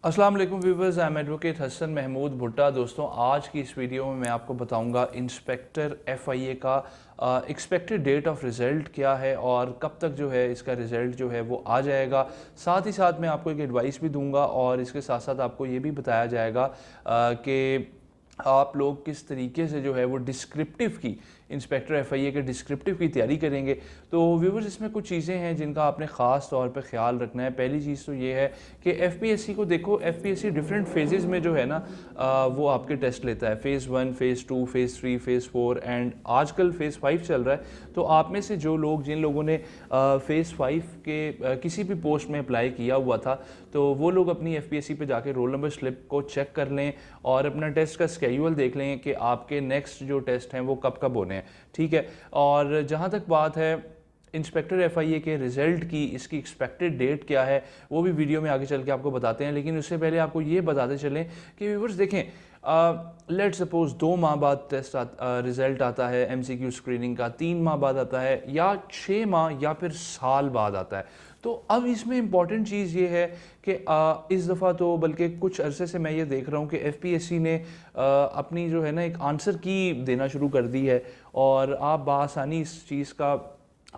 अस्सलाम वालेकुम viewers, I am advocate Hasan Mahmood Bhutta. दोस्तों, आज की इस वीडियो में मैं आपको बताऊंगा इंस्पेक्टर एफआईए का एक्सपेक्टेड डेट ऑफ रिज़ल्ट क्या है और कब तक जो है इसका रिज़ल्ट जो है वो आ जाएगा। साथ ही साथ मैं आपको एक एडवाइस भी दूंगा और इसके साथ साथ आपको ये भी बताया जाएगा कि आप लोग किस तरीके से जो है वो डिस्क्रिप्टिव की इंस्पेक्टर एफआईए के डिस्क्रिप्टिव की तैयारी करेंगे। तो व्यूवर्स, इसमें कुछ चीज़ें हैं जिनका आपने ख़ास तौर पे ख्याल रखना है। पहली चीज़ तो ये है कि एफपीएससी को देखो, एफपीएससी डिफरेंट फेजेस में जो है ना वो आपके टेस्ट लेता है। Phase 1, phase 2, phase 3, phase 4 and आजकल फ़ेज़ 5 चल रहा है। तो आप में से जो लोग जिन लोगों ने फ़ेज़ 5 के किसी भी पोस्ट में अप्लाई किया हुआ था, तो वो लोग अपनी एफपीएससी पे जाके रोल नंबर स्लिप को चेक कर लें और अपना टेस्ट का स्केड्यूल देख लें कि आपके नेक्स्ट जो टेस्ट हैं वो कब कब होने हैं। ठीक है। और जहाँ तक बात है इंस्पेक्टर एफआईए के रिज़ल्ट की, इसकी एक्सपेक्टेड डेट क्या है वो भी वीडियो में आगे चल के आपको बताते हैं। लेकिन उससे पहले आपको ये बताते चलें कि व्यूअर्स देखें, लेट सपोज 2 माह बाद रिज़ल्ट आता है एमसीक्यू स्क्रीनिंग का, 3 माह बाद आता है या 6 माह या फिर साल बाद आता है। तो अब इसमें इम्पॉर्टेंट चीज़ ये है कि इस दफ़ा तो बल्कि कुछ अरसे से मैं ये देख रहा हूँ कि एफपीएससी ने अपनी जो है ना एक आंसर की देना शुरू कर दी है और आप बआसानी इस चीज़ का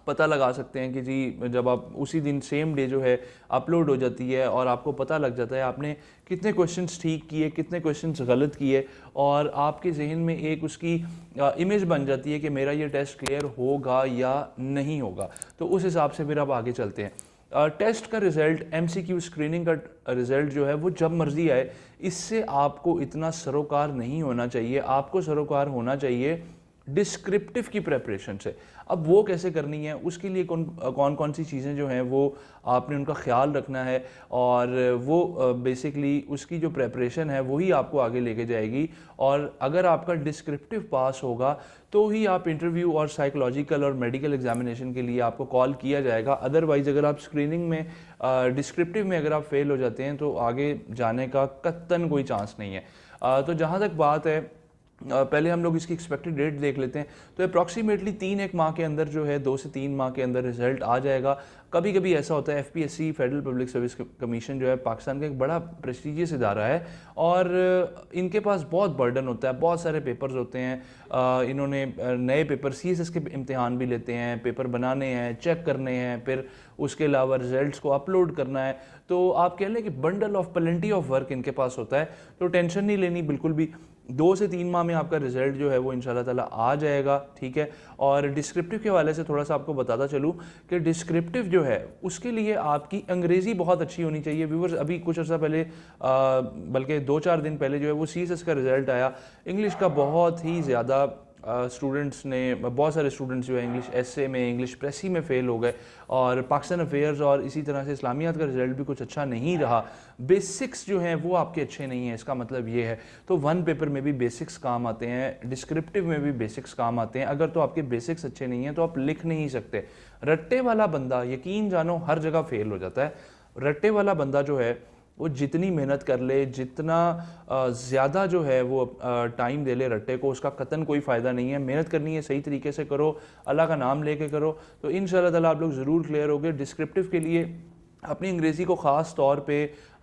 पता लगा सकते हैं कि जी, जब आप उसी दिन सेम डे जो है अपलोड हो जाती है और आपको पता लग जाता है आपने कितने क्वेश्चंस ठीक किए, कितने क्वेश्चंस गलत किए और आपके जहन में एक उसकी इमेज बन जाती है कि मेरा ये टेस्ट क्लियर होगा या नहीं होगा। तो उस हिसाब से फिर आप आगे चलते हैं। टेस्ट का रिज़ल्ट, एमसीक्यू स्क्रीनिंग का रिज़ल्ट जो है वो जब मर्जी आए, इससे आपको इतना सरोकार नहीं होना चाहिए। आपको सरोकार होना चाहिए डिस्क्रिप्टिव की प्रेपरेशन से। अब वो कैसे करनी है, उसके लिए कौन कौन सी चीज़ें जो हैं वो आपने उनका ख्याल रखना है और वो बेसिकली उसकी जो प्रेपरेशन है वही आपको आगे लेके जाएगी। और अगर आपका डिस्क्रिप्टिव पास होगा तो ही आप इंटरव्यू और साइकोलॉजिकल और मेडिकल एग्जामिनेशन के लिए आपको कॉल किया जाएगा। अदरवाइज़ अगर आप स्क्रीनिंग में डिस्क्रिप्टिव में अगर आप फेल हो जाते हैं तो आगे जाने का कतई कोई चांस नहीं है। तो जहाँ तक बात है, पहले हम लोग इसकी एक्सपेक्टेड डेट देख लेते हैं। तो अप्रॉक्सीमेटली 3-1 माह के अंदर जो है, 2 से 3 माह के अंदर रिजल्ट आ जाएगा। कभी कभी ऐसा होता है, FPSC federal public service commission जो है पाकिस्तान का एक बड़ा प्रेस्टीजियस इदारा है और इनके पास बहुत बर्डन होता है, बहुत सारे पेपर्स होते हैं। इन्होंने नए पेपर सीएसएस के इम्तिहान भी लेते हैं, पेपर बनाने हैं, चेक करने हैं, फिर उसके अलावा रिजल्ट्स को अपलोड करना है। तो आप कह लें कि bundle of plenty of work इनके पास होता है। तो टेंशन नहीं लेनी बिल्कुल भी। 2 से 3 माह में आपका रिजल्ट जो है वो इंशाल्लाह ताला आ जाएगा। ठीक है। और डिस्क्रिप्टिव के हवाले से थोड़ा सा आपको बताता चलूँ कि डिस्क्रिप्टिव जो है उसके लिए आपकी अंग्रेज़ी बहुत अच्छी होनी चाहिए। व्यूवर्स, अभी कुछ अर्सा पहले बल्कि 2-4 दिन पहले जो है वो सीएसएस का रिज़ल्ट आया। इंग्लिश का बहुत ही ज़्यादा स्टूडेंट्स ने, बहुत सारे स्टूडेंट्स जो है इंग्लिश एसए में, इंग्लिश प्रेसी में फ़ेल हो गए और पाकिस्तान अफेयर्स और इसी तरह से इस्लामियात का रिज़ल्ट भी कुछ अच्छा नहीं रहा। बेसिक्स जो हैं वो आपके अच्छे नहीं हैं, इसका मतलब ये है। तो 1 पेपर में भी बेसिक्स काम आते हैं, डिस्क्रिप्टिव में भी बेसिक्स काम आते हैं। अगर तो आपके बेसिक्स अच्छे नहीं हैं तो आप लिख नहीं सकते। रट्टे वाला बंदा, यकीन जानो, हर जगह फ़ेल हो जाता है। रट्टे वाला बंदा जो है वो जितनी मेहनत कर ले, जितना ज़्यादा जो है वो टाइम दे ले रट्टे को, उसका कतन कोई फ़ायदा नहीं है। मेहनत करनी है, सही तरीके से करो, अल्लाह का नाम लेके करो, तो इंशाल्लाह ताला आप लोग ज़रूर क्लियर होगे। डिस्क्रिप्टिव के लिए अपनी अंग्रेज़ी को ख़ास तौर पे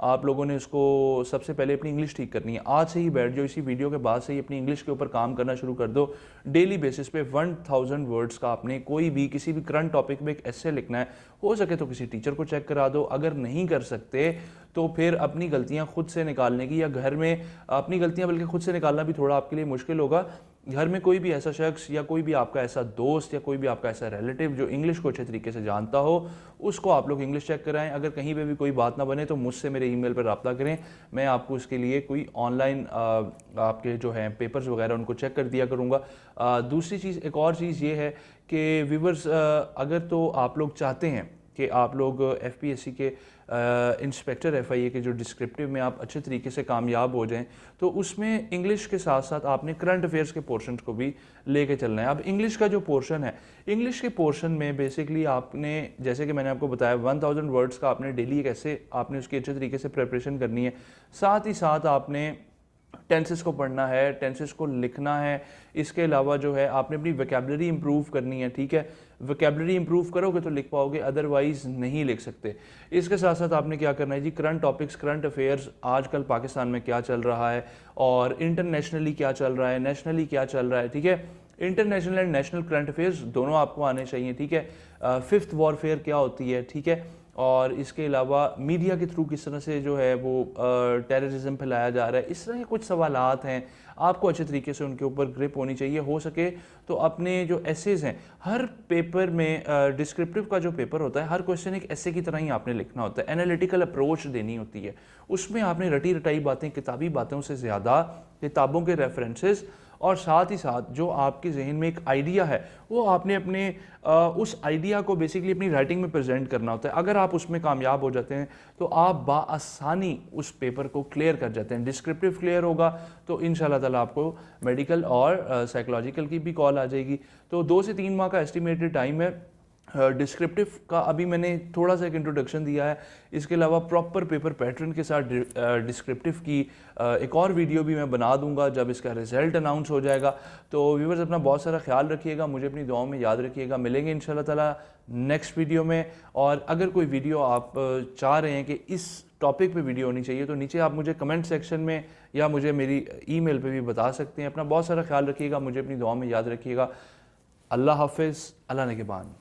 आप लोगों ने उसको सबसे पहले अपनी इंग्लिश ठीक करनी है। आज से ही बैठ जाओ, इसी वीडियो के बाद से ही अपनी इंग्लिश के ऊपर काम करना शुरू कर दो। डेली बेसिस पे 1000 वर्ड्स का आपने कोई भी किसी भी करंट टॉपिक में एक एस्से लिखना है। हो सके तो किसी टीचर को चेक करा दो, अगर नहीं कर सकते तो फिर अपनी गलतियां खुद से निकालने की, या घर में अपनी गलतियां बल्कि खुद से निकालना भी थोड़ा आपके लिए मुश्किल होगा। घर में कोई भी ऐसा शख्स या कोई भी आपका ऐसा दोस्त या कोई भी आपका ऐसा रिलेटिव जो इंग्लिश को अच्छे तरीके से जानता हो, उसको आप लोग इंग्लिश चेक कराएं। अगर कहीं पे भी कोई बात ना बने तो मुझसे मेरे ईमेल पर रब्ता करें, मैं आपको उसके लिए कोई ऑनलाइन आपके जो हैं पेपर्स वगैरह उनको चेक कर दिया करूँगा। दूसरी चीज़, एक और चीज़ ये है कि व्यूवर्स, अगर तो आप लोग चाहते हैं कि आप लोग एफपीएससी के इंस्पेक्टर एफआईए के जो डिस्क्रिप्टिव में आप अच्छे तरीके से कामयाब हो जाएं, तो उसमें इंग्लिश के साथ साथ आपने करंट अफेयर्स के पोर्शन को भी लेके चलना है। अब इंग्लिश का जो पोर्शन है, इंग्लिश के पोर्शन में बेसिकली आपने, जैसे कि मैंने आपको बताया, 1000 वर्ड्स का आपने डेली एक ऐसे आपने उसकी अच्छे तरीके से प्रिपरेशन करनी है। साथ ही साथ आपने टेंसेस को पढ़ना है, टेंसेस को लिखना है। इसके अलावा जो है आपने अपनी वोकैबुलरी इंप्रूव करनी है। ठीक है। वोकेबलरी इंप्रूव करोगे तो लिख पाओगे, अदरवाइज नहीं लिख सकते। इसके साथ साथ आपने क्या करना है जी, करंट टॉपिक्स, करंट अफेयर्स, आजकल पाकिस्तान में क्या चल रहा है और इंटरनेशनली क्या चल रहा है, नेशनली क्या चल रहा है, ठीक है। International and national current affairs दोनों आपको आने चाहिए, ठीक है। फिफ्थ वॉरफेयर क्या होती है, ठीक है। और इसके अलावा मीडिया के थ्रू किस तरह से जो है वो टेररिज्म फैलाया जा रहा है, इस तरह के कुछ सवालात हैं, आपको अच्छे तरीके से उनके ऊपर ग्रिप होनी चाहिए। हो सके तो अपने जो एसेज हैं, हर पेपर में डिस्क्रिप्टिव का जो पेपर होता है, हर क्वेश्चन एक ऐसे की तरह ही आपने लिखना होता है, एनालिटिकल अप्रोच देनी होती है। उसमें आपने रटी रटाई बातें, किताबी बातों से ज़्यादा किताबों के रेफरेंसेस और साथ ही साथ जो आपके जहन में एक आइडिया है वो आपने अपने उस आइडिया को बेसिकली अपनी राइटिंग में प्रेजेंट करना होता है। अगर आप उसमें कामयाब हो जाते हैं तो आप बाआसानी उस पेपर को क्लियर कर जाते हैं। डिस्क्रिप्टिव क्लियर होगा तो इंशाल्लाह ताला आपको मेडिकल और साइकोलॉजिकल की भी कॉल आ जाएगी। तो 2 से 3 माह का एस्टिमेटेड टाइम है। डिस्क्रिप्टिव का अभी मैंने थोड़ा सा एक इंट्रोडक्शन दिया है। इसके अलावा प्रॉपर पेपर पैटर्न के साथ डिस्क्रिप्टिव की एक और वीडियो भी मैं बना दूंगा जब इसका रिजल्ट अनाउंस हो जाएगा। तो व्यूवर्स अपना बहुत सारा ख्याल रखिएगा, मुझे अपनी दुआओं में याद रखिएगा। मिलेंगे इंशाल्लाह ताला नेक्स्ट वीडियो में। और अगर कोई वीडियो आप चाह रहे हैं कि इस टॉपिक पे वीडियो होनी चाहिए तो नीचे आप मुझे कमेंट सेक्शन में या मुझे मेरी ईमेल पे भी बता सकते हैं। अपना बहुत सारा ख्याल रखिएगा, मुझे अपनी दुआओं में याद रखिएगा। अल्लाह हाफिज़, अल्लाह निगहबान।